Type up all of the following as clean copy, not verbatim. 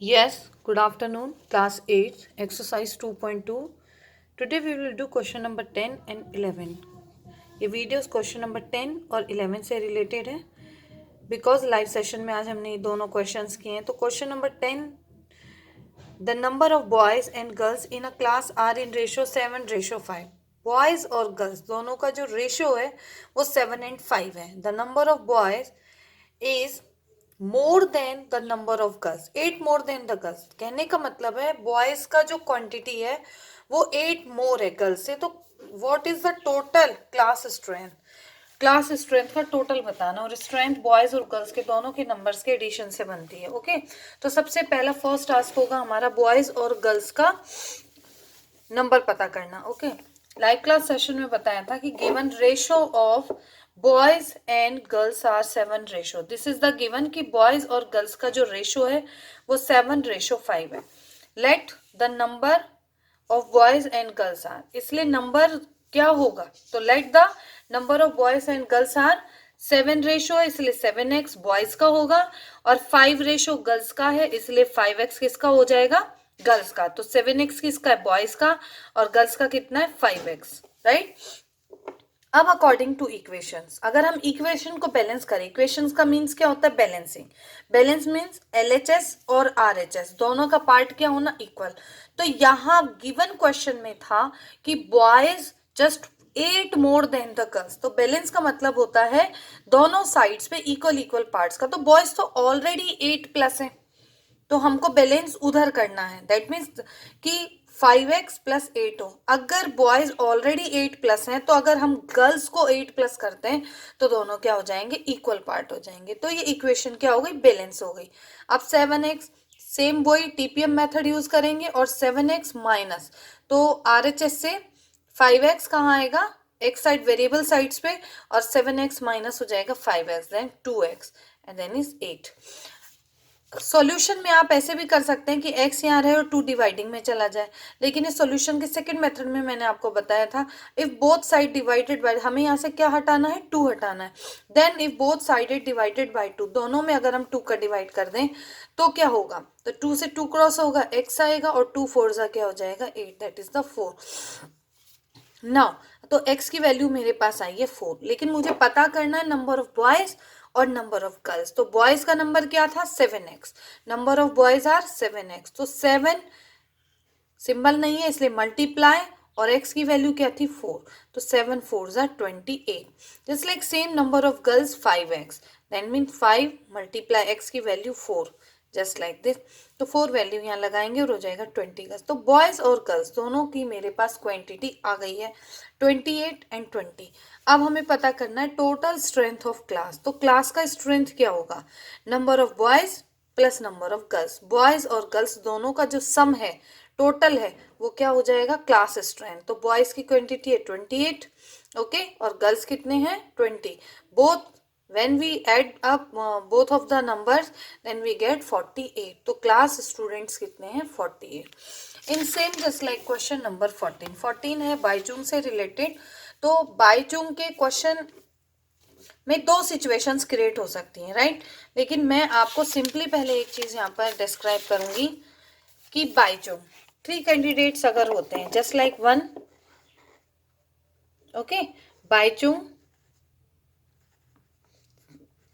Yes, good afternoon, class 8, exercise 2.2. Today we will do question number 10 and 11. ये videos question number 10 और 11 से related है because live session में आज हमने दोनों क्वेश्चंस किए हैं. तो question number 10, the number of boys and girls in a class are in ratio 7:5. Boys और गर्ल्स दोनों का जो रेशियो है वो 7 and 5 है. The number of boys is more than the number of girls, 8 more than the girls. कहने का मतलब है बॉयज का जो क्वांटिटी है वो 8 मोर है गर्ल्स से. तो what is the total class strength? Class strength का टोटल बताना, और स्ट्रेंथ बॉयज और गर्ल्स के दोनों के नंबर्स के एडिशन से बनती है. ओके, तो सबसे पहला फर्स्ट टास्क होगा हमारा बॉयज और गर्ल्स का नंबर पता करना. ओके, लाइव क्लास सेशन में बताया था कि given ratio of boys and girls are 7 ratio. This is the given कि बॉयज और गर्ल्स का जो रेशियो है वो 7:5 है. Let the number of boys and girls are, इसलिए नंबर क्या होगा, तो let the number of boys and girls are 7 ratio है, इसलिए 7x बॉयज का होगा, और 5 रेशियो गर्ल्स का है, इसलिए 5x किसका हो जाएगा, गर्ल्स का. तो 7x किसका है, बॉयज का, और गर्ल्स का कितना है, 5x. राइट. अब अकॉर्डिंग टू इक्वेशंस, अगर हम इक्वेशन को बैलेंस करें, इक्वेशंस का मीन्स क्या होता है, बैलेंसिंग. बैलेंस मीन्स LHS और RHS दोनों का पार्ट क्या होना, इक्वल. तो यहाँ गिवन क्वेश्चन में था कि boys just 8 more than the girls. तो बैलेंस का मतलब होता है दोनों साइड्स पे इक्वल इक्वल पार्ट्स का. तो बॉयज तो ऑलरेडी 8+ है, तो हमको बैलेंस उधर करना है. दैट मीन्स कि 5x + 8 हो. अगर बॉयज ऑलरेडी 8+ हैं, तो अगर हम गर्ल्स को 8+ करते हैं तो दोनों क्या हो जाएंगे, इक्वल पार्ट हो जाएंगे. तो ये इक्वेशन क्या हो गई, बैलेंस हो गई. अब 7x, सेम वही TPM मेथड यूज करेंगे, और 7x माइनस, तो RHS से 5x कहाँ आएगा, x साइड वेरिएबल साइड्स पे, और 7x माइनस हो जाएगा 5x, then 2x and then is 8. Solution में आप ऐसे भी कर सकते हैं कि x यहाँ रहे और 2 डिवाइडिंग में चला जाए, लेकिन इस सॉल्यूशन के सेकंड मेथड में मैंने आपको बताया था if both side divided by, हमें यहाँ से क्या हटाना है, 2 हटाना है. Then if both sided divided by 2, दोनों में अगर हम 2 का डिवाइड कर दें तो क्या होगा, तो 2 से 2 क्रॉस होगा, x आएगा, और 2 4 जा क्या हो जाएगा, 8, दैट इज द 4. नाउ तो x की वैल्यू मेरे पास आई है 4, लेकिन मुझे पता करना है नंबर ऑफ बॉयज और नंबर ऑफ गर्ल्स. तो बॉयज का नंबर क्या था, 7x. Number of boys are 7x. तो 7 सिंबल नहीं है इसलिए मल्टीप्लाई, और x की वैल्यू क्या थी, 4. तो 7 4 जा 28. Just like same number of girls 5x, that mean 5 multiply x की वैल्यू 4, जस्ट लाइक दिस. तो 4 वैल्यू यहाँ लगाएंगे और हो जाएगा 20 गर्ल्स. तो बॉयज और गर्ल्स दोनों की मेरे पास क्वांटिटी आ गई है 28 and 20. अब हमें पता करना है टोटल स्ट्रेंथ ऑफ क्लास. तो क्लास का स्ट्रेंथ क्या होगा, number of boys plus number of girls. Boys और गर्ल्स दोनों का जो सम है, टोटल है, वो क्या हो जाएगा, क्लास स्ट्रेंथ. तो बॉयज की क्वांटिटी है 28, ओके, और गर्ल्स कितने हैं, 20. Both when we add up both of the numbers then we get 48. तो क्लास स्टूडेंट्स कितने हैं, 48. In same just like question number 14 है बाईचुंग से रिलेटेड. तो बाईचुंग के क्वेश्चन में 2 सिचुएशंस क्रिएट हो सकती हैं, राइट. लेकिन मैं आपको सिंपली पहले एक चीज यहाँ पर डिस्क्राइब करूंगी कि बाईचुंग 3 कैंडिडेट्स अगर होते हैं, जस्ट लाइक 1, ओके, बाईचुंग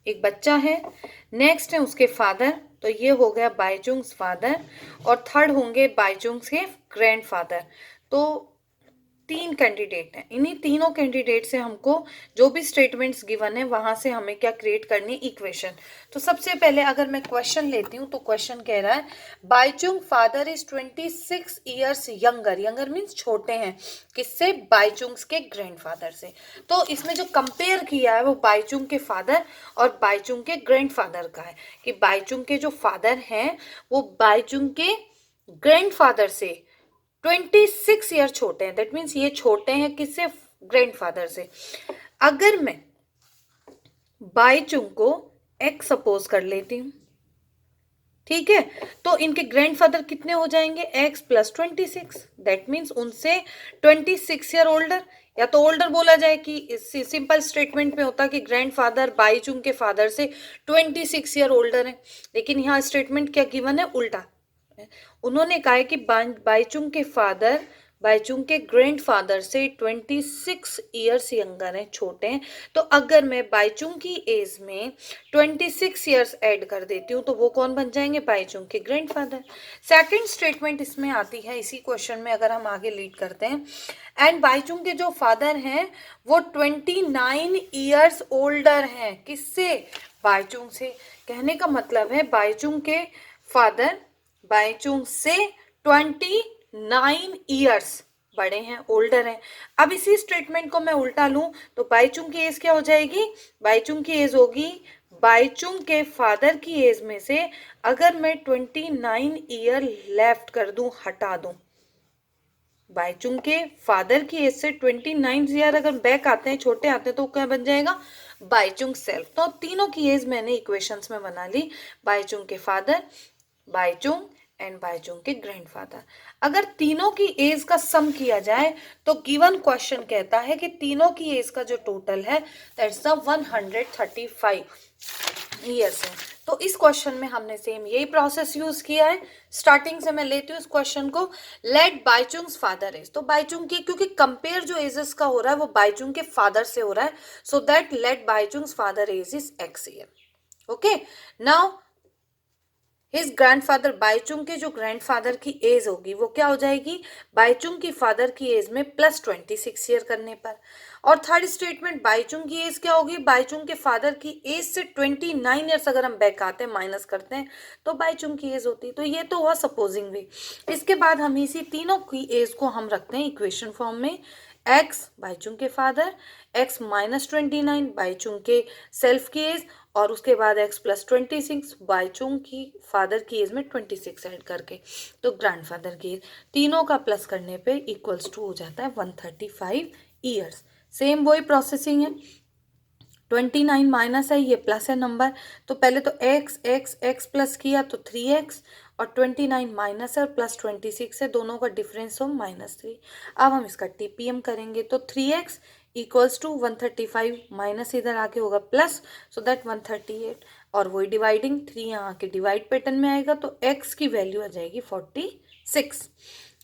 एक बच्चा है, नेक्स्ट है उसके फादर, तो ये हो गया बाईचुंग्स फादर, और थर्ड होंगे बाईचुंग्स के ग्रैंडफादर. तो 3 कैंडिडेट हैं. इन्हीं तीनों कैंडिडेट से हमको जो भी स्टेटमेंट्स गिवन है वहां से हमें क्या क्रिएट करनी, इक्वेशन. तो सबसे पहले अगर मैं क्वेश्चन लेती हूँ तो क्वेश्चन कह रहा है Bhaichung father is 26 years younger. Younger means छोटे हैं, किससे, बाईचुंग्स के ग्रैंडफादर से. तो इसमें जो कंपेयर किया है वो बाईचुंग के फादर और बाईचुंग के ग्रैंडफादर का है, कि बाईचुंग के जो फादर हैं वो बाईचुंग के ग्रैंडफादर से 26 ईयर छोटे हैं. दैट मीन्स ये छोटे हैं किससे, ग्रैंडफादर से. अगर मैं बाईचुंग को x सपोज कर लेती हूं, ठीक है, तो इनके ग्रैंडफादर कितने हो जाएंगे, x + 26. दैट मीन्स उनसे 26 ईयर ओल्डर. या तो ओल्डर बोला जाए कि सिंपल स्टेटमेंट में होता कि ग्रैंडफादर बाईचुंग के फादर से 26 ईयर ओल्डर है, लेकिन यहाँ स्टेटमेंट क्या गिवन है, उल्टा। उन्होंने कहा है कि बाईचुंग के फादर बाईचुंग के ग्रैंडफादर से 26 ईयर्स यंगर हैं, छोटे हैं। तो अगर मैं बाईचुंग की एज में 26 ईयर्स ऐड कर देती हूँ तो वो कौन बन जाएंगे, बाईचुंग के ग्रैंडफादर। सेकंड स्टेटमेंट इसमें आती है इसी क्वेश्चन में, अगर हम आगे लीड करते हैं, एंड बाईचुंग के जो फादर हैं वो 29 ईयर्स ओल्डर हैं, किससे, बाईचुंग से। कहने का मतलब है बाईचुंग के फादर बाईचुंग से 29 ईयर्स बड़े हैं, ओल्डर हैं। अब इसी स्टेटमेंट को मैं उल्टा लूं तो बाईचुंग की एज क्या हो जाएगी, बाईचुंग की एज होगी बाईचुंग के फादर की एज में से अगर मैं 29 ईयर लेफ्ट कर दूं, हटा दूं, बाईचुंग के फादर की एज से 29 ईयर अगर बैक आते हैं, छोटे आते हैं, तो क्या बन जाएगा, बाईचुंग सेल्फ। तो तीनों की एज मैंने इक्वेशंस में बना ली, बाईचुंग के फादर, बाईचुंग एंड बाईचुंग के ग्रैंडफादर। अगर तीनों की एज का सम किया जाए तो गिवन क्वेश्चन कहता है कि तीनों की एज का जो टोटल है दैट्स द 135 ईयर्स है। तो इस क्वेश्चन में हमने सेम यही प्रोसेस यूज किया है। स्टार्टिंग से मैं लेती हूँ इस क्वेश्चन को, लेट बाईचुंग्स फादर एज, तो बाईचुंग की, क्योंकि कंपेयर जो एजेस का हो रहा है वो बाईचुंग के फादर से हो रहा है, so that let Baichung's father age is x year. Okay, now his grandfather, Baichung के जो ग्रैंडफादर की एज होगी वो क्या हो जाएगी, बाईचुंग की फादर की एज में प्लस 26 ईयर करने पर। और थर्ड स्टेटमेंट, बाईचुंग की एज क्या होगी, बाईचुंग के फादर की एज से 29 ईयर्स अगर हम बैक आते हैं, माइनस करते हैं, तो बाईचुंग की एज होती है। तो ये तो हुआ सपोजिंग वे। इसके बाद हम इसी तीनों की एज को हम रखते हैं इक्वेशन फॉर्म में, x बाईचुंग के फादर, x माइनस 29 बाईचुंग के सेल्फ की एज, और उसके बाद x प्लस 26 बाईचुंग की फादर की एज में 26 ऐड करके, तो ग्रैंडफादर की एज, तीनों का प्लस करने पे इक्वल्स टू हो जाता है 135 ईयर्स। सेम वही प्रोसेसिंग है, 29 माइनस है, ये प्लस है नंबर, तो पहले तो x प्लस किया तो 3x, और 29 माइनस है और प्लस 26 है, दोनों का डिफरेंस हो -3। अब हम इसका टीपीएम करेंगे तो 3x इक्वल्स टू 135 माइनस इधर आके होगा प्लस, सो दैट 138, और वही डिवाइडिंग 3 यहाँ आके डिवाइड पैटर्न में आएगा, तो x की वैल्यू आ जाएगी 46,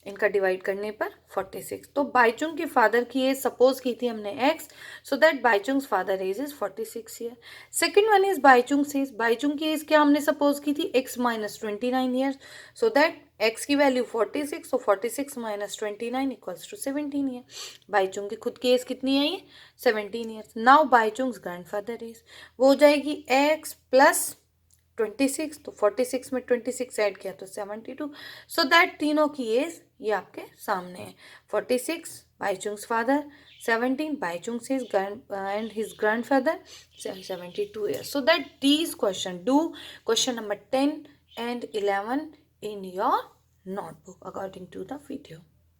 इनका डिवाइड करने पर 46। तो बाईचुंग के फादर की एज सपोज की थी हमने x, so that Baichung's father age is 46 year. Second one is Baichung age, Baichung की एज क्या हमने सपोज की थी, x minus 29 years, so that x की वैल्यू 46, तो 46 minus 29 equals to 17 year. Baichung की खुद की एज कितनी है, ये 17 years. Now Baichung's grandfather age वो हो जाएगी x प्लस 26, तो 46 में 26 ऐड किया तो 72, सो दैट तीनों की एज ये आपके सामने है, 46 Baichung's father, 17 Baichung's his and his grandfather 72 years. So that these question, do question number 10 and 11 in your notebook according to the video.